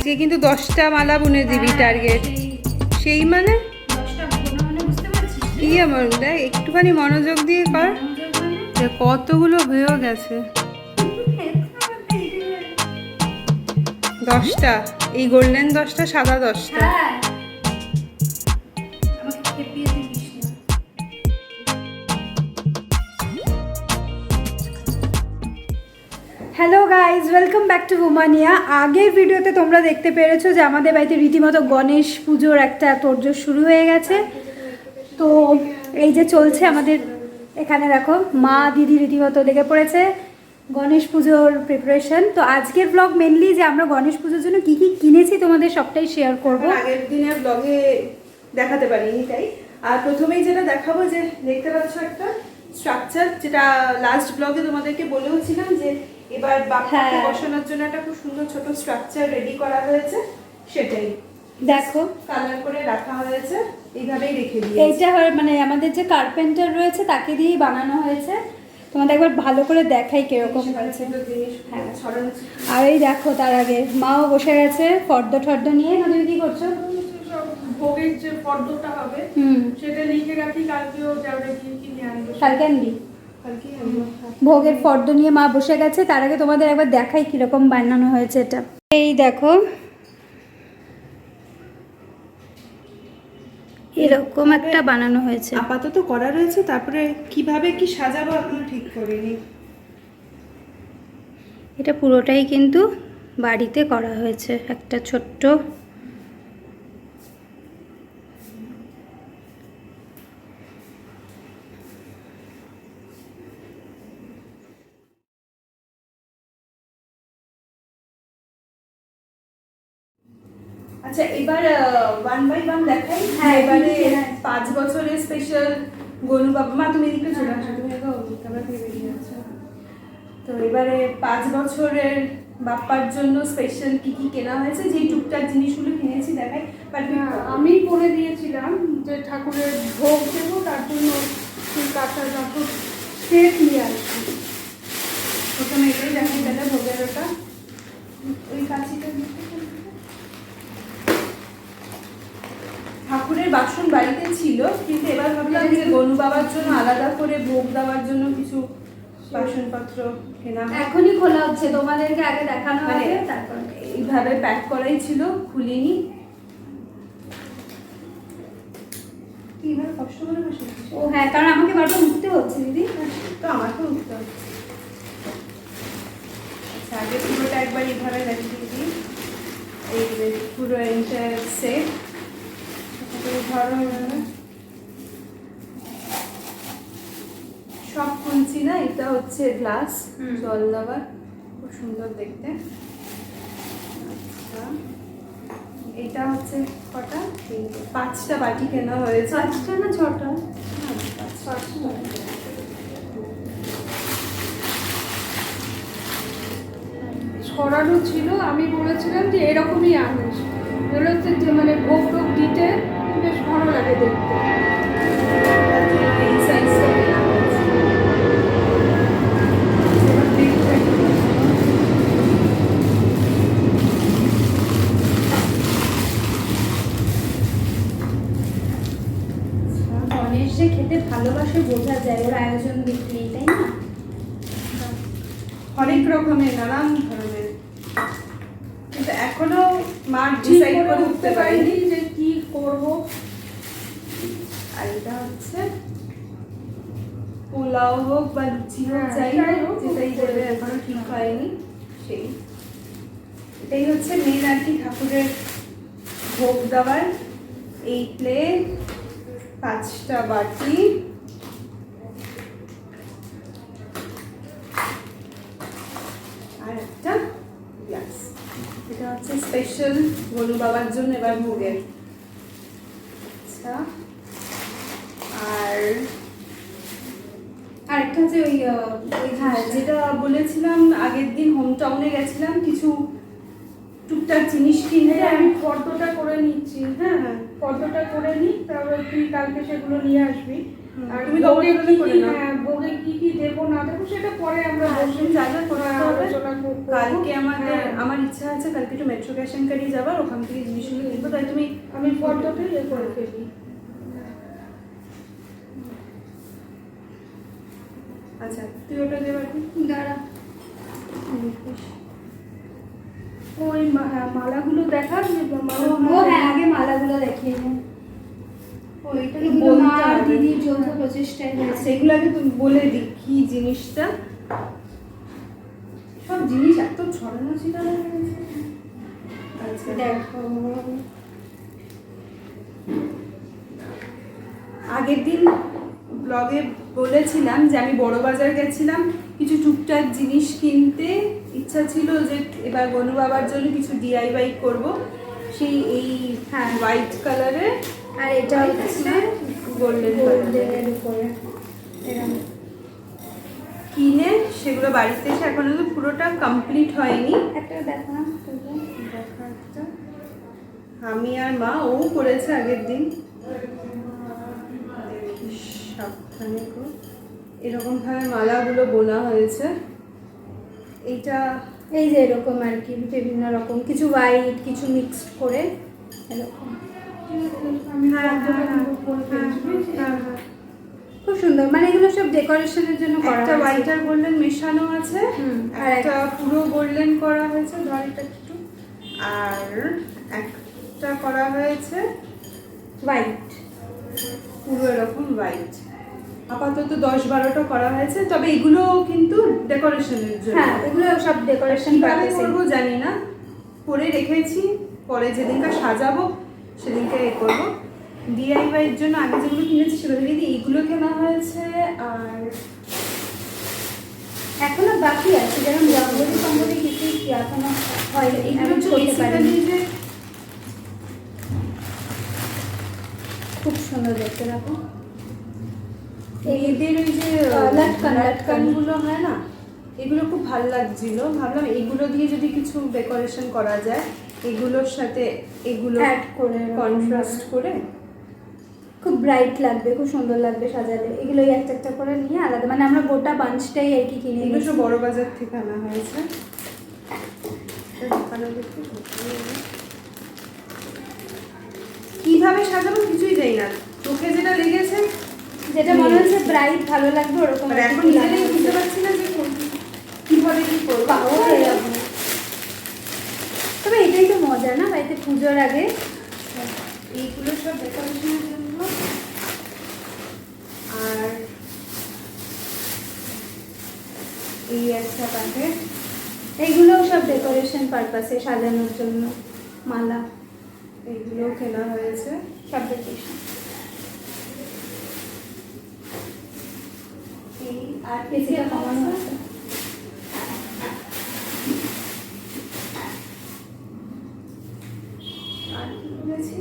আজকে কিন্তু 10টা মালা বুনে দিবি টার্গেট। সেই মানে 10টা বোনা মানে বুঝতে পারছিস? কি আমার দেখ একটুখানি মনোযোগ দিয়ে কর। কতগুলো হয়েও গেছে। 10টা, এই গোল্ডেন 10টা, সাদা 10টা। হ্যাঁ, আমাকে খেপিয়ে দিস না। Hello guys, welcome back to উমানিয়া। আগের ভিডিওতে তোমরা দেখতে পেরেছো যে আমাদের বাড়িতে রীতিমতো গণেশ পুজোর একটা তোড়জোড় শুরু হয়ে গেছে। তো এই যে চলছে আমাদের এখানে, দেখো মা দিদি রীতিমতো লেগে পড়েছে গণেশ পুজোর প্রিপারেশন। তো আজকের ব্লগ মেনলি যে আমরা গণেশ পুজোর জন্য কি কি কিনেছি তোমাদের সবটাই শেয়ার করব। আগের দিনের ব্লগে দেখাতে পারিনি তাই। আর প্রথমেই যেটা দেখাবো, যে দেখতে পাচ্ছ একটা স্ট্রাকচার, যেটা লাস্ট ব্লগে তোমাদেরকে বলেও ছিলাম যে এবার বাপ্পাকে বসানোর জন্য একটা খুব সুন্দর ছোট স্ট্রাকচার রেডি করা হয়েছে। সেটাই দেখো কালার করে রাখা হয়েছে, এইভাবেই রেখে দিই। এইটা মানে আমাদের যে কার্পেন্টার রয়েছে তাকে দিয়েই বানানো হয়েছে। তোমাদের একবার ভালো করে দেখাই কিরকম হয়েছে। হ্যাঁ, আর এই দেখো তার আগে মাও বসে গেছে ফর্দ টর্দ নিয়ে। না তুমি কি করছো? ভোগের যে পদ্মটা হবে সেটা লিখে রাখি, কালকেও যাবে কি কিনে আনবো। কালকে আনবি? ভোগের ফর্দ নিয়ে মা বসে গেছে। তার আগে তোমাদের একবার দেখাই কিরকম বানানো হয়েছে এটা। এই দেখো এরকম একটা বানানো হয়েছে। আপাতত করা রয়েছে, তারপরে কিভাবে কি সাজাবো এখনো ঠিক করিনি। এটা পুরোটাই কিন্তু বাড়িতে করা হয়েছে, একটা ছোট্ট আচ্ছা, এবার 1 বাই 1 দেখাই। হ্যাঁ, এবারে হ্যাঁ। 5 বছরের স্পেশাল গনু বাবা। মা তুমি এদিকে চলে আসো, তুমি এগো ক্যামেরা থেকে বেরিয়ে যাচ্ছ। তো এবারে 5 বছরের বাপ্পার জন্য স্পেশাল কি কি কেনা হয়েছে, যে টুকটাক জিনিসগুলো কিনেছি দেখাই। আমি বলে দিয়েছিলাম যে ঠাকুরের ভোগ দেবো, তার জন্য কাঁচা যত সেট নিয়ে আসবো। প্রথমে এটাই দেখাই, দাদা ভোগের ওটা ওই কাছিটা দিতে। ঠাকুরের বাসন বাড়িতে ছিল, কিন্তু এবার ভাবলাম যে গনু বাবার জন্য আলাদা করে ভোগ দেওয়ার জন্য কিছু বাসনপত্র কেনা। এখনই খোলা হচ্ছে, তোমাদেরকে আগে দেখানো মানে হবে তারপর। এইভাবে প্যাক করাই ছিল, খুলিনি। এইভাবে কষ্ট করে বসে আছিস? ও হ্যাঁ, কারণ আমাকে বারবার উঠতে হচ্ছে দিদি। তো আমাকেও উঠতে হবে। আচ্ছা, আগে পুরোটা একবার এইভাবে দেখিয়ে দিই। এই যে পুরো এন্টার সেট ধরো, সব খুলছি না। এটা হচ্ছে গ্লাস জল দেওয়ার, খুব সুন্দর দেখতে। আচ্ছা, এটা হচ্ছে কটা? 5টা বাটি কেনা হয়েছে। 5টা না 6টা? 5টা। ছড়ানো ছিল, আমি বলেছিলাম যে এরকমই আনিস, এগুলো হচ্ছে যে মানে ভোগ টোগ দিতে বেশ ভালো লাগে দেখতে। এই সাইজটা কেনা হয়েছে। এবার দেখতে গণেশ যে খেতে ভালোবাসে বোঝা যায় ওর আয়োজন দেখলেই, তাই না? অনেক রকমের, নানান ধরনের, কিন্তু এখনো মা ডিসাইড করে উঠতে পারিনি যে কি করব। আর এটা হচ্ছে পোলাও হোক বা লুচি হোক, হ্যাঁ, যাই যাই হোক, হোক, যেটাই দেবে এখনো ঠিক হয়নি। সেই এটাই হচ্ছে মেন আর কি, ঠাকুরের ভোগ দেওয়ার। এই প্লেট, 5টা বাটি, আর একটা গ্লাস। এটা হচ্ছে স্পেশাল গনু বাবার জন্য এবার ভোগের। আচ্ছা, আর আর একটা হচ্ছে ওই হ্যাঁ, যেটা বলেছিলাম আগের দিন হোম টাউনে গেছিলাম কিছু টুকটাক জিনিস কিনতে। আমি ফর্দটা করে নিচ্ছি। হ্যাঁ হ্যাঁ, পদ্মটা করে নিই, তারপর তুই কালকে সেগুলো নিয়ে আসবি। আর তুমি ভোগে দৌড়ে কি করে কি, নাও। হ্যাঁ ভোগে কি কি দেবো না দেবো সেটা পরে আমরা বসে যা যা করতে হবে আলোচনা করবো। কালকে আমাদের হ্যাঁ, আমার ইচ্ছা আছে কালকে একটু মেট্রো ক্যাশ এন্ড ক্যারি যাবার, ওখান থেকে জিনিসগুলো কিনবো। তাই তুমি আমি পদ্মটা ইয়ে করে ফেলি। আচ্ছা তুই ওটা দেবার দাঁড়া, ওই মালাগুলো দেখা, ও হ্যাঁ, আগে মালাগুলো দেখিয়ে নিন। ওইটা এগুলো মা আর দিদির যৌথ প্রচেষ্টায় হয়েছে। সেগুলো আগে তুমি বলে দি কি জিনিসটা। সব জিনিস এত ছড়ানো ছিটানো হয়ে গেছে। আচ্ছা দেখো, আগের দিন ব্লগে বলেছিলাম যে আমি বড় বাজার গেছিলাম কিছু টুকটাক জিনিস কিনতে, ইচ্ছা ছিল যে এবার গনু বাবার জন্য কিছু DIY করব। সেই এই হ্যাঁ। হোয়াইট কালারের আর এটা হচ্ছে গোল্ডেন গোল্ডেনের উপরে এরকম কিনে সেগুলো বাড়িতে এসে এখনো তো পুরোটা কমপ্লিট হয়নি। একটা দেখো না, দেখা একটা আমি আর মা ও করেছে আগের দিন। দেখিস সাবধানে কর। এরকম ভাবে মালাগুলো বোনা হয়েছে। এইটা এই যে এরকম আর কি, বিভিন্ন রকম কিছু হোয়াইট কিছু মিক্সড করে এরকম। খুব সুন্দর, মানে এগুলো সব ডেকোরেশনের জন্য করা একটা হয়েছে। হোয়াইট আর গোল্ডেন মেশানো আছে, আর একটা পুরো গোল্ডেন করা হয়েছে ধর এটা একটু, আর একটা করা হয়েছে হোয়াইট। পুরো এরকম হোয়াইট। আপাতত 10-12টা করা হয়েছে, তবে এগুলো কিন্তু ডেকোরেশনের জন্য। হ্যাঁ, এগুলো সব ডেকোরেশন কিভাবে পারপাসে। করবো জানি না, করে রেখেছি, পরে যেদিনটা সাজাবো সেদিনকে এ করবো। DIY এর জন্য আগে যেগুলো কিনেছি সেগুলো থেকে এইগুলো কেনা হয়েছে। আর এখনো বাকি আছে, যেমন রঙ্গোলি ফঙ্গোলি কিছুই কি এখনো হয়নি, এইগুলো আমি তো করতে পারিনি। বেসিক্যালি যে খুব সুন্দর দেখতে দেখো। এদের ওই যে লাটকান লাটকানগুলো হয় না, এগুলো খুব ভালো লাগছিল। ভাবলাম এগুলো দিয়ে যদি কিছু ডেকোরেশন করা যায়, এগুলোর সাথে এগুলো অ্যাড করে কন্ট্রাস্ট করে খুব ব্রাইট লাগবে, খুব সুন্দর লাগবে সাজালে। এগুলো একটা একটা করে নিয়ে আলাদা, মানে আমরা গোটা বাঞ্চটাই আর কি কিনে এগুলো সব নিয়েছি। বড় বাজার থেকে আনা হয়েছে। কিভাবে সাজাবো কিছুই জানি না, চোখে যেটা লেগেছে যেটা মনে হচ্ছে ব্রাইট ভালো লাগবে ওরকম আর আর এখন কি নিজেরাই লাগানো বুঝতে হয়েছে। পারছি না যে কিভাবে কি করবো। পাও এরকম। তবে এটাই তো মজা না, বাড়িতে পুজোর আগে। এইগুলো সব ডেকোরেশনের জন্য। আর এই একটা প্যাকেট, এইগুলোও সব ডেকোরেশন পারপাসে সাজানোর জন্য মালা, এইগুলো কেনা হয়েছে। সব ডেকোরেশন। এই আর কিছুটা কমানো আছে। আর কি করেছি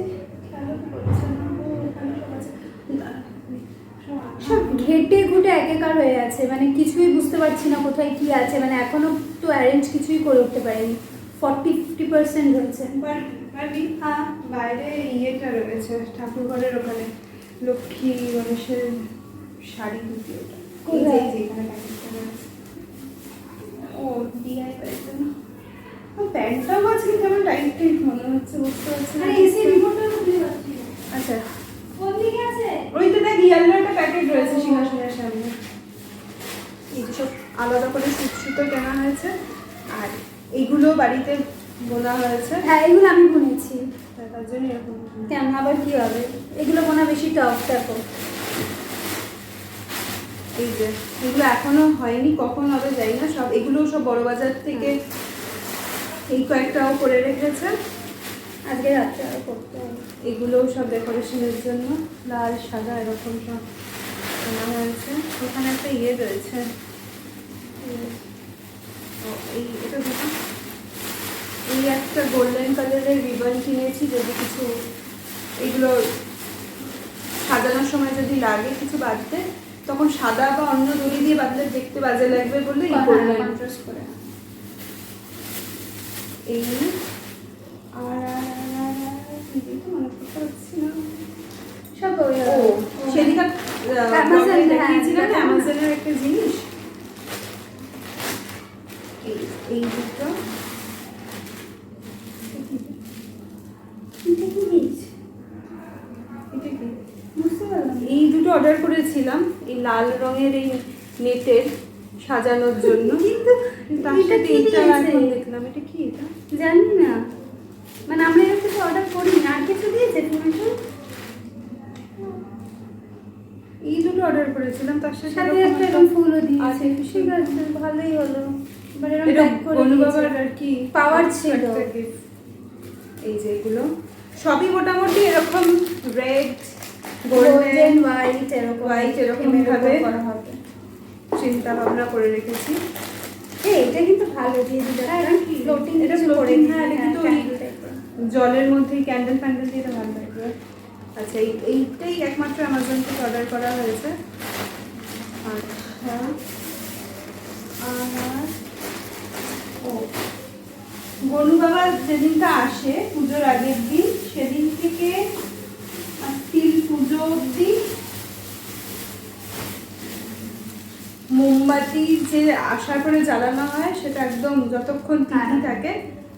খেয়াল করছে না গো, এখানে সব আছে। সব ঘেটে ঘুটে একাকার হয়ে আছে, মানে কিছুই বুঝতে পারছি না কোথায় কি আছে, মানে এখনো তো অ্যারেঞ্জ কিছুই করে উঠতে পারিনি। 40-50% রয়েছে। পারবি? হ্যাঁ, বাইরে ইয়েটা রয়েছে ঠাকুর ঘরের ওখানে, লক্ষ্মী গণেশের শাড়ি দুটি, ওটা এই যে এখানে প্যাকেটটা রয়েছে। ও DIY এর জন্য প্যান্টটাও আজকে কেমন টাইট টাইট মনে হচ্ছে, বুঝতে পারছি না। আরে এসি রিমোটটা খুলে যাচ্ছে। আচ্ছা কোন দিকে আছে? ওই তো দেখ ইয়েলো একটা প্যাকেট রয়েছে সিংহাসনের সামনে। এই যে সব আলাদা করে সুতো কেনা হয়েছে, আর এইগুলো বাড়িতে বোনা হয়েছে। হ্যাঁ, এগুলো আমি বুনেছি। তার জন্য এরকম। কেন আবার কি হবে, এগুলো বোনা বেশি টফ। দেখো এই যে এগুলো এখনো হয়নি, কখন হবে জানি না। সব এগুলো সব বড় বাজার থেকে এই কয়েকটাও করে রেখেছে। আজকে রাত্রে আরো করতে হবে। এগুলোও সব ডেকোরেশনের জন্য লাল সাদা এরকম সব কেনা হয়েছে। ওখানে একটা ইয়ে রয়েছে, এই এটা দেখুন, এই একটা গোল্ডেন কালারের রিবন কিনেছি, যদি কিছু এগুলো সাজানোর সময় যদি লাগে কিছু বাঁধতে, তখন সাদা বা অন্য দড়ি দিয়ে বাঁধলে দেখতে বাজে লাগবে বলে এই গোল্ডেন কন্ট্রাস্ট করে। এই আর মনে করতে পারছি না। Amazon, দেখিয়েছিলাম হ্যাঁ, অ্যামাজনের একটা জিনিস, এই দুটো এটা কি? বুঝতে পারলাম না। এই দুটো অর্ডার করেছিলাম এই লাল রঙের এই নেটের সাজানোর জন্য, কিন্তু তার এটা সাথে কি এইটা দিয়েছে? এখন দেখলাম এটা কি, এটা জানি না, মানে আমরা এর থেকে অর্ডার করিনি। আর কিছু দিয়েছে তুমি তো? এই দুটো অর্ডার করেছিলাম, তার সাথে সাথে এরকম একটা একটা এরকম ফুলও দিয়েছে। artificial ঠিক আছে, ভালোই হলো। এবার এরকম এটা প্যাক করে গনু দিয়েছে। বাবার আর কি পাওয়ার ছিল। একটা gift। এই যে এগুলো সবই মোটামুটি এরকম রেড গোল্ডেন গোল্ডেন হোয়াইট এরকম হোয়াইট এরকম এরকম ভাবে করা হবে। চিন্তা ভাবনা করে রেখেছি। এটা কিন্তু ভালো দিয়ে দিল। হ্যাঁ, এটা কি? ফ্লোটিং এটা কিছু করে floating, দিল। হ্যাঁ, এটা কিন্তু ওই candle type এর। জলের মধ্যে ক্যান্ডেল ফ্যান্ডেল দিয়ে এটা ভালো লাগবে। আচ্ছা এইটাই একমাত্র অ্যামাজন থেকে অর্ডার করা হয়েছে। আচ্ছা আর ও গনু বাবা যেদিনটা আসে পুজোর আগের দিন, সেদিন থেকে তিল পুজো অবধি মোমবাতি যে আসার পরে জ্বালানো হয় সেটা একদম যতক্ষণ তিথি হ্যাঁ। থাকে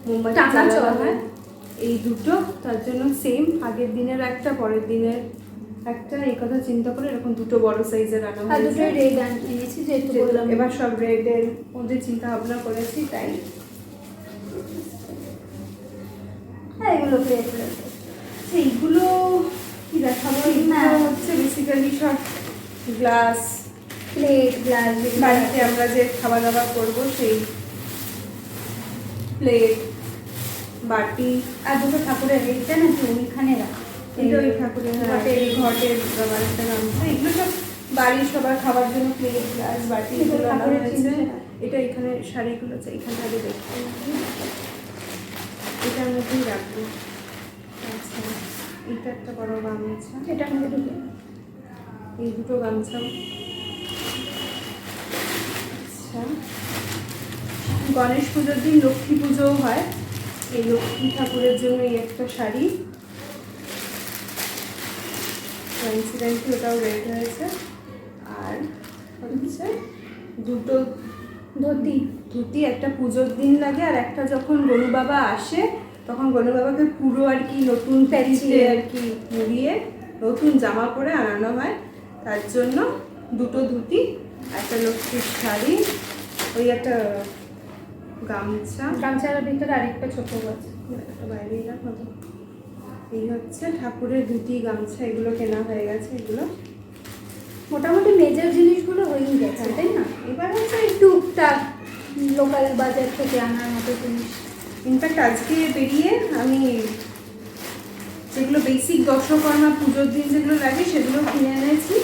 মোমবাতি টানা জ্বালানো চলে। হয়। এই দুটো তার জন্য সেম, আগের দিনের একটা পরের দিনের একটা, এই কথা চিন্তা করে এরকম দুটো বড় সাইজের আনা আর দুটো হয়েছে। রেড এনেছি যেহেতু বললাম। এবার সব রেডের মধ্যে চিন্তা ভাবনা করেছি তাই। হ্যাঁ, এগুলো পেয়ে এইগুলো কি দেখাবো, এইগুলো হ্যাঁ। হচ্ছে বেসিক্যালি সব গ্লাস, প্লেট গ্লাস বাড়িতে আমরা যে খাওয়া দাওয়া করবো সেই প্লেট বাটি। আর দুটো ঠাকুরের এইটা নাকি ওইখানে রাখা। এটা ওই ঠাকুরের ঘটের ঘটের বাবার একটা গামছা, এগুলো সব বাড়ির সবার খাবার জন্য প্লেট গ্লাস বাটি এগুলো আনা ঠাকুরের হয়েছে। জিনিস। এটা এখানে শাড়িগুলো আছে, এখানে আগে দেখতে এটার মধ্যেই রাখবো। আচ্ছা এটা একটা বড় গামছা, এটার মধ্যে ঢুকে এই দুটো গামছা। আচ্ছা গণেশ পুজোর দিন লক্ষ্মী পুজোও হয়, এই লক্ষ্মী ঠাকুরের জন্য এই একটা শাড়ি, ইনসিডেন্টলি ওটাও রেড হয়েছে। আর হচ্ছে দুটো ধুতি। ধুতি, একটা পুজোর দিন লাগে আর একটা যখন গনু বাবা আসে তখন গনু বাবাকে পুরো আর কি নতুন প্যাচিতে আর কি মুড়িয়ে নতুন জামা পরে আনানো হয়, তার জন্য দুটো ধুতি, একটা লক্ষ্মীর শাড়ি, ওই একটা গামছা, গামছার ভিতরে আরেকটা ছোট গাছ। একটা বাইরে রাখো তো। এই হচ্ছে ঠাকুরের ধুতি গামছা, এগুলো কেনা হয়ে গেছে। এগুলো মোটামুটি মেজর জিনিসগুলো হয়েই গেছে, তাই না? এবার হচ্ছে টুকটাক লোকাল বাজার থেকে আনার মতো জিনিস। ইনফ্যাক্ট আজকে বেরিয়ে আমি যেগুলো বেসিক দশকর্মা পুজোর দিন যেগুলো লাগে সেগুলো কিনে এনেছি।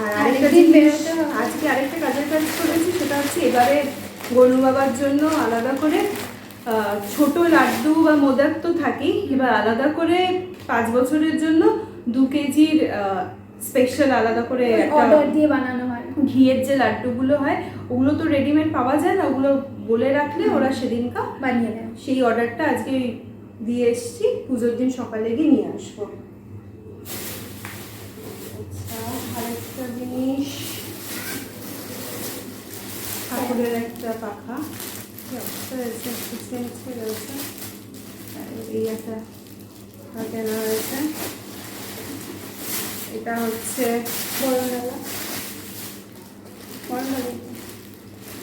আর আরেকটা আরেকদিন জিনিস বেরোতে হবে। আজকে আরেকটা কাজের কাজ করেছি, সেটা হচ্ছে এবারে গনু বাবার জন্য আলাদা করে ছোট লাড্ডু বা মোদক তো থাকেই, এবার আলাদা করে 5 বছরের জন্য 2 কেজির স্পেশাল আলাদা করে অর্ডার দিয়ে বানানো হয়। ঘিয়ের যে লাড্ডুগুলো হয় ওগুলো তো রেডিমেড পাওয়া যায় না, ওগুলো বলে রাখলে ওরা সেদিনকা বানিয়ে দেয়। সেই অর্ডারটা আজকে দিয়ে এসেছি, পুজোর দিন সকালে গিয়ে নিয়ে আসবো। আচ্ছা আরেকটা জিনিস, ঠাকুরের একটা পাখা, কি অবস্থা রয়েছে, পিছিয়ে মিছিয়ে রয়েছে। আর এই একটা হাতে আনা হয়েছে, এটা হচ্ছে বড়মেলা।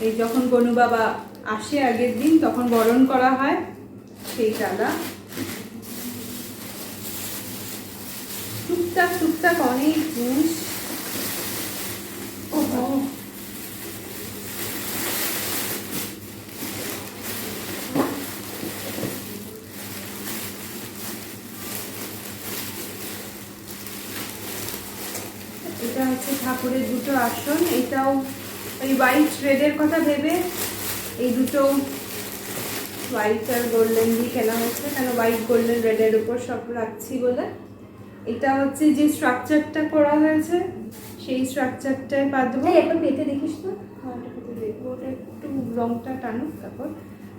এই যখন গনু বাবা আসে আগের দিন তখন বরণ করা হয় সেই ডালা। টুকটাক টুকটাক অনেক জিনিস। এটা হচ্ছে ঠাকুরের দুটো আসন, এটাও ওই হোয়াইট রেডের কথা ভেবে এই দুটো হোয়াইট আর গোল্ডেন দিয়ে কেনা হচ্ছে, কেন হোয়াইট গোল্ডেন রেডের উপর সব রাখছি বলে। এটা হচ্ছে যে স্ট্রাকচারটা করা হয়েছে সেই স্ট্রাকচারটায় পাতবো। একবার পেতে দেখিস তো। দেখবো ওটা একটু রংটা টানুক তারপর।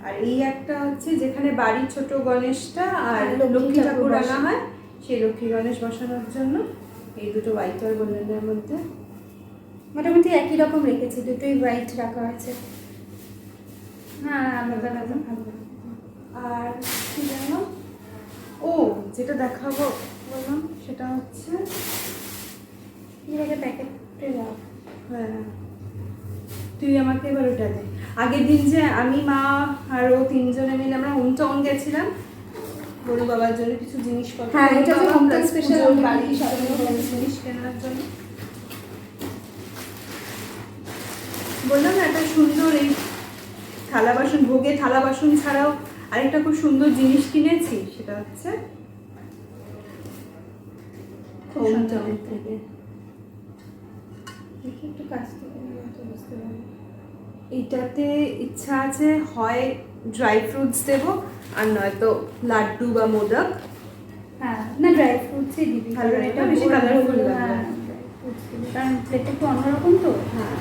আর এই একটা হচ্ছে যেখানে বাড়ির ছোট গণেশটা আর লক্ষ্মী ঠাকুর আনা হয়, সেই লক্ষ্মী গণেশ বসানোর জন্য এই দুটো হোয়াইট আর গোল্ডেনের মধ্যে মোটামুটি একই রকম রেখেছি, দুটোই হোয়াইট রাখা হয়েছে। হ্যাঁ আলাদা আলাদা ভালো। আর কি জানো, ও যেটা দেখাবো বললাম সেটা হচ্ছে এর আগে প্যাকেটে রাখ। হ্যাঁ, তুই আমাকে এবার ওটা দে। আগের দিন যে আমি, মা আরও 3 জনে মিলে আমরা হোম টাউন গেছিলাম বড় বাবার জন্য কিছু জিনিসপত্র। হ্যাঁ, এটা যে home town special পুজোর আমাদের বাড়ির কিছু জন্য সাজানো জিনিস কেনার জন্য বললাম না, একটা সুন্দর এই থালা বাসন, ভোগে থালা বাসন ছাড়াও আরেকটা খুব সুন্দর জিনিস কিনেছি, সেটা হচ্ছে হোম টাউন থেকে। দেখি একটু কাছ থেকে নিলে তো বুঝতে পারবো। এইটাতে ইচ্ছা আছে হয় ড্রাই ফ্রুটস দেবো আর নয়তো লাড্ডু বা মোদক। হ্যাঁ, না ড্রাই ফ্রুটসই দিবি, ভালো কারণ লাগে, এটা বেশি গোল colourful গোল, লাগবে। হ্যাঁ ড্রাই ফ্রুটস দিবি, কারণ প্লেটটা একটু অন্যরকম তো। হ্যাঁ,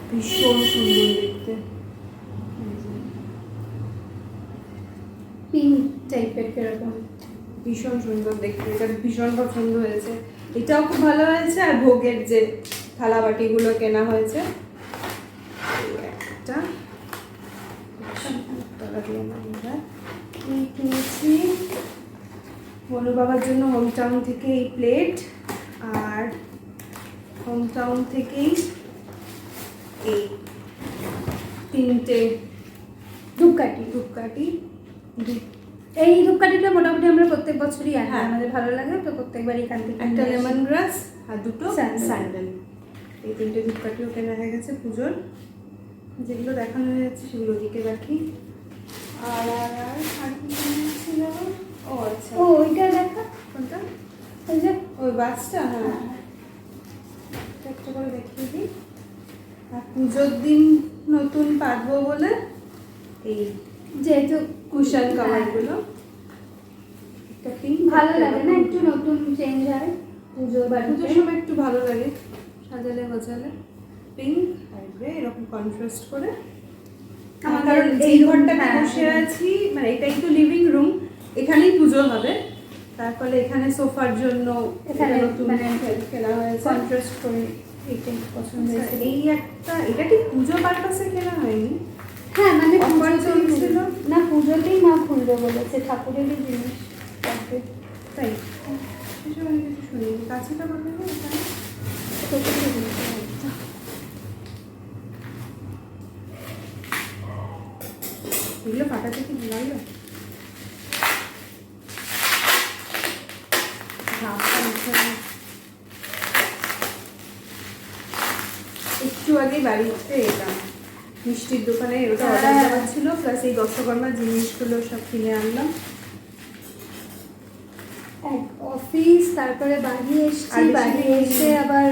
ভীষণ সুন্দর দেখতে। পিঙ্ক টাইপের কিরকম। ভীষণ সুন্দর দেখতে, এটা ভীষণ পছন্দ হয়েছে। এটাও খুব ভালো হয়েছে। আর ভোগের যে থালা বাটিগুলো কেনা হয়েছে, এই একটা টাকা দিয়ে আমরা এই কিনেছি বনু বাবার জন্য হোম টাউন থেকে এই প্লেট, আর হোম টাউন থেকেই এই 3টে ধূপকাঠি। ধূপকাঠি। এই ধূপকাঠিটা মোটামুটি আমরা প্রত্যেক বছরই আনি, হ্যাঁ। আমাদের ভালো লাগে তো প্রত্যেকবার এখান থেকে একটা নিয়ে আসি। লেমন গ্রাস আর দুটো স্যান্ডেল। স্যান্ডেল। এই 3টে ধূপকাঠিও কেনা হয়ে গেছে পুজোর। যেগুলো দেখানো হয়ে যাচ্ছে সেগুলো দিকে রাখি। আর আর আর আর কি কিনেছিল? ও আচ্ছা, ও ওইটা দেখা, কোনটা? ওই যে ওই বাসটা। হ্যাঁ, এটা একটা করে দেখিয়ে দিই। আর পুজোর দিন নতুন পাতবো বলে এই যেহেতু কুশন কভারগুলো। একটা পিঙ্ক, ভালো লাগে না, একটু নতুন চেঞ্জ হয় পুজোর বাড়িতে। পুজোর সময় একটু ভালো লাগে সাজালে গোছালে। পিঙ্ক আর গ্রে এরকম কন্ট্রাস্ট করে। আমাদের কারণ এই এই room, ঘরটাতে হ্যাঁ, বসে আছি, মানে এটাই তো লিভিং রুম, এখানেই পুজো হবে। তার ফলে এখানে সোফার জন্য এখানে এটা নতুন মানে কেনা হয়েছে। কন্ট্রাস্ট করে এইটাই পছন্দ আচ্ছা, হয়েছে। এই একটা, এটা কি পুজো পারপাসে কেনা হয়নি? হ্যাঁ মানে Offer পুজোতেই চলছিল? না, পুজোতেই মা খুলবে বলেছে, ঠাকুরেরই জিনিস থাকবে। তাই সেসব আমি কিছু শুনিনি। কাছেটা বলবে না এখানে? এগুলো ফাটাতে কি লাগলো? ঢাকা মুছে না। একটু আগে বাড়িতে এলাম, মিষ্টির দোকানে ওটা অর্ডার হ্যাঁ। দেওয়া ছিল, প্লাস এই দশকর্মার জিনিসগুলো সব কিনে আনলাম। অফিস, তারপরে বাড়ি এসছি, আর বেশি বাড়ি দিন এসে আবার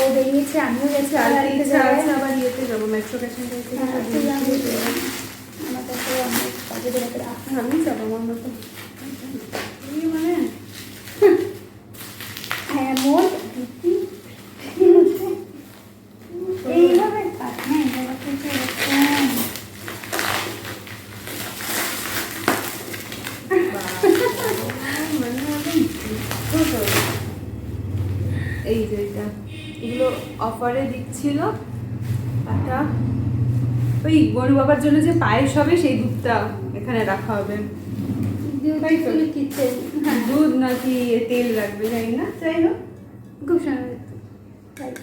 ও বেরিয়েছে, আমিও গেছি আর কালকে বাড়িতে ইচ্ছা যাওয়ার। আছে আবার ইয়েতে যাবো, মেট্রো স্টেশন থেকে হ্যাঁ, সব তুই জিনিস আমিও কিনে যাবো। আমার কাছে অনেক কাজে বেরোতে রাখ। আমি যাবো আমার মতো। এই মানে হ্যাঁ মোট এইভাবে কাজ, হ্যাঁ এইভাবে কিছু এরকম। মানে এই যে এটা, এগুলো অফারে দিচ্ছিল। একটা ওই গরু বাবার জন্য যে পায়েস হবে সেই দুধটা এখানে রাখা হবে। বিউটিফুল কিচেন, হ্যাঁ দুধ নাকি তেল রাখবে জানি না, যাই হোক। খুব সুন্দর দেখতে। Right.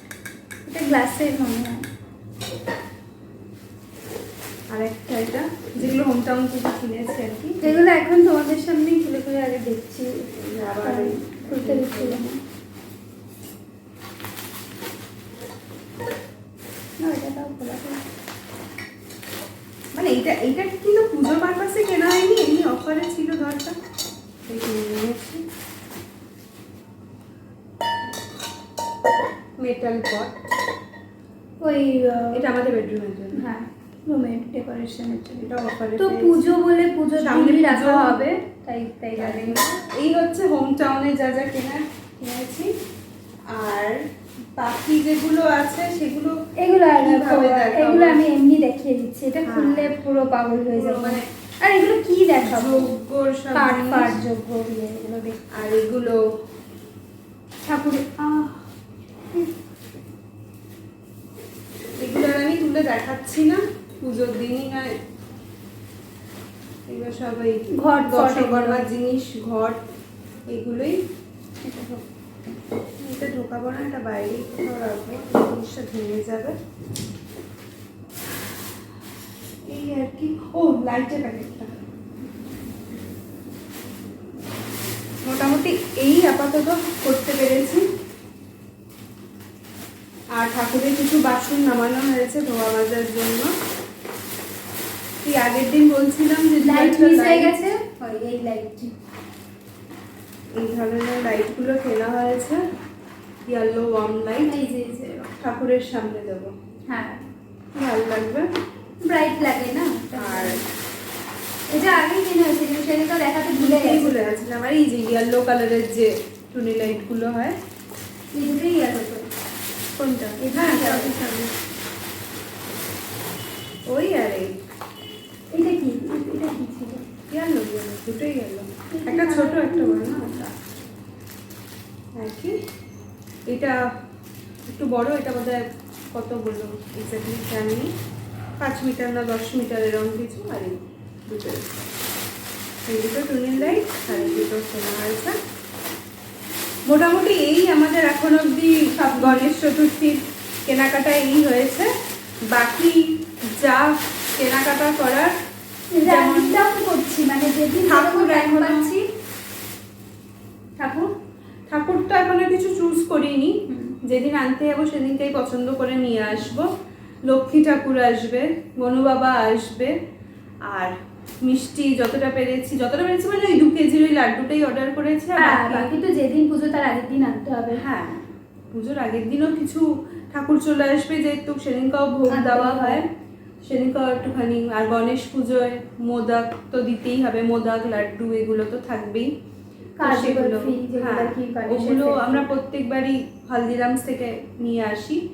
এটা গ্লাসের মনে হয়। আর একটা এটা যেগুলো হোম টাউন থেকে কিনেছি আর কি। এগুলো এখন তোমাদের সামনেই খুলে খুলে আগে দেখছি, আবার কারণ খুলতে দিচ্ছিল না। না, এটা তাও খোলা খোলা। মানে এইটা কিন্তু পুজোর পারপাসে কেনা হয়নি, এমনি অফারে ছিল ঘরটা, তাই কিনে নিয়েছি। মেটাল পট, ওই এটা আমাদের বেডরুমের জন্য। হ্যাঁ রুমের ডেকোরেশনের জন্য। এটা অফারে তো পুজো বলে পুজোর সামনে দিনই পুজো রাখা হবে, তাই তাই জানি জানি না। এই হচ্ছে হোম টাউনে যা যা কিনেছি। আর বাকি যেগুলো আছে সেগুলো এগুলো আর কিভাবে দেখাবো? এগুলো আমি এমনি দেখিয়ে দিচ্ছি, এটা হ্যাঁ। খুললে পুরো পাগল হয়ে পুরো যাবে। মানে আর এগুলো কি দেখাবো, যোগ্যর সব কাঠ জিনিস। ফাট যোগ্য দিয়ে এগুলো দেখ আর এগুলো ঠাকুরের এগুলো আর আমি তুলে দেখাচ্ছি না, পুজোর দিনই নয়। এগুলো সবাই ঘট, দশকর্মার জিনিস, ঘট, এগুলোই। এটা ঢোকাবো না, এটা বাইরেই কোথাও রাখবো, জিনিসটা ভেঙে যাবে। এই আর কি। ও, লাইটের প্যাকেটটা মোটামুটি এই আপাতত করতে পেরেছি। আর ঠাকুরের কিছু বাসন নামানো হয়েছে ধোয়া মাজার জন্য। এই আগের দিন বলছিলাম যে লাইট মিস হয়ে গেছে, ওই এই লাইটটি, এই ধরনের লাইটগুলো কেনা হয়েছে, ইয়েলো ওয়ার্ম লাইট। এই যে এই যে ঠাকুরের সামনে দেবো, হ্যাঁ ভালো লাগবে। ব্রাইট লাগে না। আর এটা আগেই কিনে হয়েছে কিন্তু সেদিনটা দেখাতে ভুলে এই গেছি। ভুলে গেছিলাম। আর এই যে ইয়েলো কালারের যে টুনি লাইটগুলো হয়, এই দুটোই আছে তো। কোনটা? হ্যাঁ, চোখের সামনে। ওই আর এই এটা কি? এটা কি ছিল? ইয়েলো, দুটোই ইয়েলো, একটা ছোট একটা বড় না ওটা কি। এটা একটু বড়, এটা বোধহয় কত বললো এক্স্যাক্টলি জানি, 5 মিটার না 10 মিটার এরকম কিছু। আর এই দুটো টুনির লাইট, আর এই দুটো কেনা হয়েছে। মোটামুটি এই আমাদের এখন অবধি সব গণেশ চতুর্থীর কেনাকাটা এই হয়েছে। বাকি যা কেনাকাটা করার, যেমন করছি মানে যেদিন ঠাকুর টাইম এখনো- পাচ্ছি। ঠাকুর ঠাকুরটা এখনো কিছু চুজ করিনি, যেদিন আনতে যাবো সেদিনকেই পছন্দ করে নিয়ে আসবো। লক্ষ্মী ঠাকুর আসবে, মনু বাবা আসবে, আর মিষ্টি যতটা পেরেছি মানে ওই 2 কেজির ওই লাড্ডুটাই অর্ডার করেছি। আর হ্যাঁ, বাকি- বাকি তো যেদিন পুজো তার আগের দিন আনতে হবে। হ্যাঁ, পুজোর আগের দিনও কিছু ঠাকুর চলে আসবে, যেহেতু সেদিনকাও ভোগ আনতে দেওয়া হবে। হয়, সেদিনকাও একটুখানি। আর গণেশ পুজোয় মোদক তো দিতেই হবে, মোদক লাড্ডু এগুলো তো থাকবেই। তো কাজু সেগুলো, বরফি যেগুলো হ্যাঁ, কি গণেশের ওগুলো festival। আমরা প্রত্যেকবারই হলদিরামস থেকে নিয়ে আসি,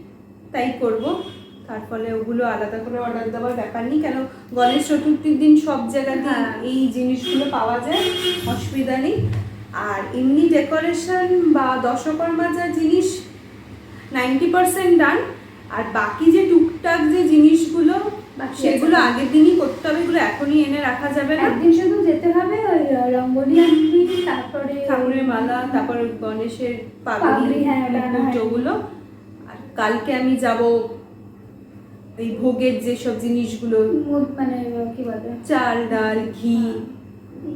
তাই করব। তার ফলে ওগুলো আলাদা করে অর্ডার দেওয়ার ব্যাপার নেই, কেন গণেশ চতুর্থীর দিন সব জায়গাতে হ্যাঁ। এই জিনিসগুলো পাওয়া যায়, অসুবিধা নেই। আর এমনি ডেকোরেশন বা দশকর্মা যা জিনিস 90% ডান। আর বাকি যে টুকটাক যে জিনিসগুলো বাকি সেগুলো আছে। আগের দিনই করতে হবে, এগুলো এখনই এনে রাখা যাবে না। একদিন শুধু যেতে হবে ওই রঙ্গোলি আনবি, তারপরে ঠাকুরের মালা, তারপর গণেশের পাগড়ি, পাগড়ি, হ্যাঁ, ডানা, হ্যাঁ। ওগুলো। আর কালকে আমি যাব এই ভোগের যেসব জিনিসগুলো, মানে কি বলে, চাল ডাল ঘি,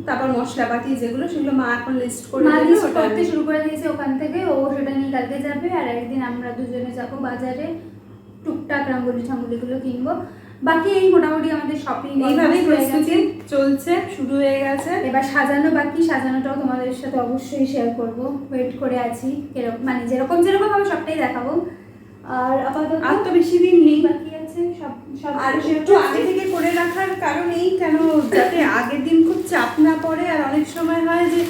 তারপর মশলাপাতি যেগুলো, সেগুলো মা এখন লিস্ট করে মা দেবে, লিস্ট ওটা করতে আমি- শুরু করে দিয়েছে ওখান থেকে, ও সেটা নিয়ে কালকে যাবে। আর একদিন আমরা দুজনে যাবো বাজারে, টুকটাক রঙ্গোলি ঠাঙ্গুলিগুলো কিনবো। বাকি এই মোটামুটি আমাদের শপিং এইভাবেই প্রস্তুতি চলছে, শুরু হয়ে গেছে। এবার সাজানো বাকি, সাজানোটাও তোমাদের সাথে অবশ্যই শেয়ার করব। ওয়েট করে আছি, এরকম মানে যেরকম হবে সবটাই দেখাবো। আর আপাতত আর তো বেশি দিন নেই, বাকি আছে সব সব আর কিছু একটু আগে থেকে করে রাখার কারণ এই, কেন যাতে আগের দিন খুব চাপ না পড়ে। আর অনেক সময় হয় যে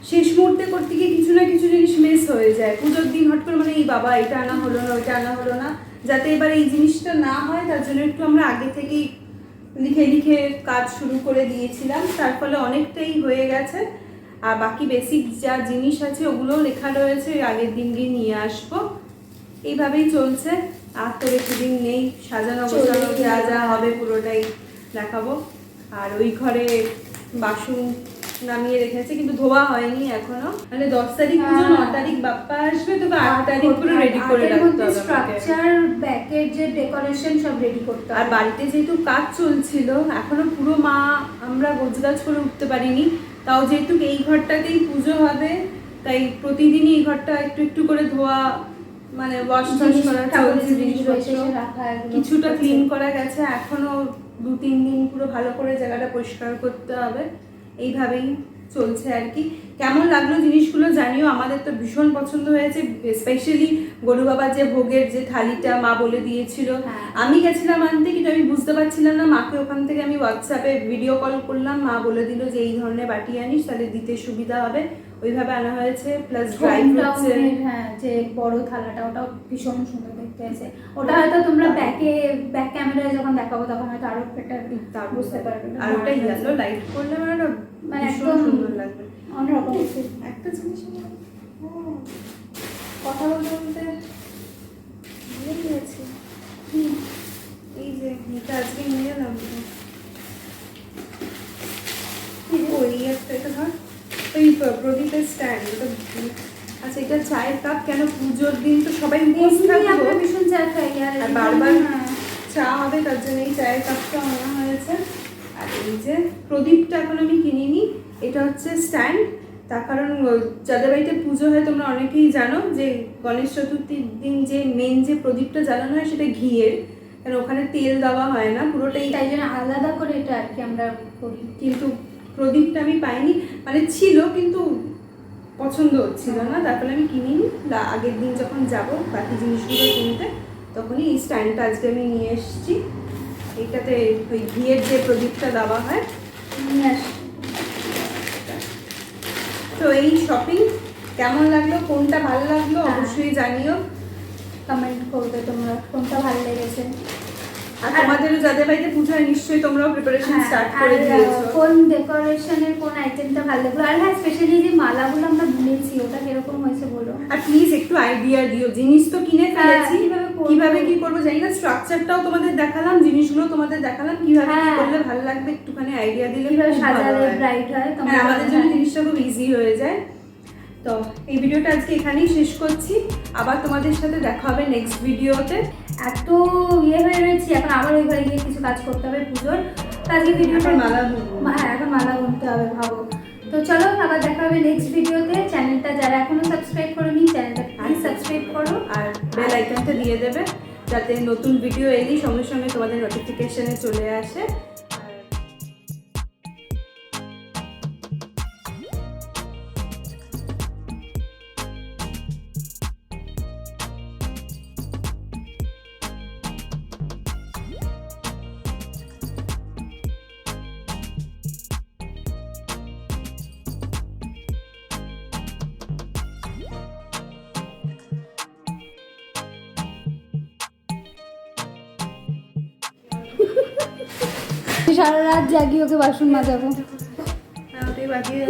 শেষ মুহূর্তে করতে গিয়ে কিছু না কিছু জিনিস মিস হয়ে যায়, পুজোর দিন হট করে মানে এই বাবা এটা আনা হলো না, ওইটা আনা হলো না। যাতে এবার এই জিনিসটা না হয় তার জন্য একটু আমরা আগে থেকেই লিখে কাজ শুরু করে দিয়েছিলাম, তার ফলে অনেকটাই হয়ে গেছে। আর বাকি বেসিক যা জিনিস আছে ওগুলোও লেখা রয়েছে, আগের দিন গিয়ে নিয়ে আসবো। এইভাবেই চলছে। আর তো বেশি দিন নেই, সাজানো গোছানো যা যা হবে পুরোটাই দেখাবো। আর ওই ঘরে বাসন নামিয়ে রেখেছে, কিন্তু ধোয়া হয়নি এখনো। মানে 10 তারিখ পুজো, 9 তারিখ বাপ্পা আসবে, তবে 8 তারিখ পুরো রেডি করে রাখতে হবে আমাকে। স্ট্রাকচার, ব্যাকের যে ডেকোরেশন সব রেডি করতে আর হবে। বাড়িতে যেহেতু কাজ চলছিল এখনো পুরো মা আমরা গোছগাছ করে উঠতে পারিনি, তাও যেহেতু এই ঘরটাতেই পুজো হবে তাই প্রতিদিনই এই ঘরটা একটু একটু করে ধোয়া, মানে ওয়াশ টাশ করা চলছে, জিনিসপত্র কিছুটা ক্লিন করা গেছে, এখনো 2-3 দিন পুরো ভালো করে জায়গাটা পরিষ্কার করতে হবে। এইভাবেই চলছে আর কি। কেমন লাগলো জিনিসগুলো জানিও, আমাদের তো ভীষণ পছন্দ হয়েছে। স্পেশালি গরু বাবার যে ভোগের যে থালিটা মা বলে দিয়েছিল, হ্যাঁ। আমি গেছিলাম আনতে কিন্তু আমি বুঝতে পারছিলাম না, মাকে ওখান থেকে আমি হোয়াটসঅ্যাপে ভিডিও কল করলাম, মা বলে দিল যে এই ধরনের বাটি আনিস তাহলে দিতে সুবিধা হবে, ওইভাবে আনা হয়েছে। প্লাস ড্রাই ফ্রুটসের, হ্যাঁ, যে বড় থালাটা ওটাও ভীষণ সুন্দর দেখতে আছে। ওটা হয়তো তোমরা ব্যাক ক্যামেরায় যখন দেখাবো তখন হয়তো আরো বেটার বুঝতে পারবে। আর ওটা ইয়েলো লাইট করলে মানে মানে ভীষণ একদম সুন্দর লাগবে। অন্যরকম। একটা জিনিস কথা বলতে বলতে ভুলে গিয়েছি। এটা আজকে নিয়ে এলাম তো। ওই একটা এটা ধর ওই প্রদীপের স্ট্যান্ড এটা। আচ্ছা এটা চায়ের কাপ, কেন পুজোর দিন তো সবাই উপোস এমনি থাকবো আমরা ভীষণ চা খাই আর বারবার চা হবে, তার জন্য এই চায়ের কাপটা আনা হয়েছে। আর এই যে প্রদীপটা এখন আমি কিনিনি, এটা হচ্ছে স্ট্যান্ড। তার কারণ যাদের বাড়িতে পুজো হয় তোমরা অনেকেই জানো যে গণেশ চতুর্থীর দিন যে মেন যে প্রদীপটা জ্বালানো হয় সেটা ঘিয়ের, কারণ ওখানে তেল দেওয়া হয় না পুরোটাই। তাই জন্য আলাদা করে এটা আর কি আমরা করি। কিন্তু প্রদীপটা আমি পাইনি, মানে ছিল কিন্তু পছন্দ হচ্ছিল না, তার ফলে আমি কিনিনি। আগের দিন যখন যাব বাকি জিনিসগুলো কিনতে তখনই এই স্ট্যান্ডটা আজকে আমি নিয়ে এসেছি। এইটাতে ওই ঘিয়ের যে প্রদীপটা দেওয়া হয় নিয়ে আসি। তো এই শপিং কেমন লাগলো, কোনটা ভালো লাগলো অবশ্যই জানিও, কমেন্ট করবে তোমরা কোনটা ভালো লেগেছে। আর তোমাদেরও যাদের বাড়িতে পুজো হয় নিশ্চয়ই তোমরাও প্রিপারেশন স্টার্ট করে দিয়েছো। কোন ডেকোরেশনের কোন আইটেমটা ভালো লাগলো, আর হ্যাঁ স্পেশালি যে মালাগুলো আমরা বুনেছি ওটা কিরকম হয়েছে বলো। আর প্লিজ একটু আইডিয়া দিও, জিনিস তো কিনে ফেলেছি, কিভাবে করবো? কিভাবে কি করবো জানি না। স্ট্রাকচারটাও তোমাদের দেখালাম, জিনিসগুলো তোমাদের দেখালাম, কিভাবে কি হ্যাঁ। করলে ভালো লাগবে একটুখানি আইডিয়া দিলে কিভাবে খুব ভালো সাজালে হয়। ব্রাইট হয় হ্যাঁ, তোমরা আমাদের জন্য জিনিসটা খুব ইজি হয়ে যায়। তো এই ভিডিওটা আজকে এখানেই শেষ করছি, আবার তোমাদের সাথে দেখা হবে নেক্সট ভিডিওতে। এত ইয়ে হয়ে রয়েছি, এখন আবার ওই ঘরে গিয়ে কিছু কাজ করতে হবে পুজোর। তো আজকে ভিডিওটা এখন মালা বুনবো। হ্যাঁ এখন মালা বুনতে হবে ভাবো। তো চলো আবার দেখা হবে নেক্সট ভিডিওতে। চ্যানেলটা যারা এখনো সাবস্ক্রাইব করোনি চ্যানেলটা প্লিজ সাবস্ক্রাইব করো, আর বেল আইকনটা দিয়ে দেবে যাতে নতুন ভিডিও এলেই সঙ্গে সঙ্গে তোমাদের নোটিফিকেশনে চলে আসে। সারা রাত জাগিয়ে ওকে বাসন মাজাবো। ওটাই বাকি আছে।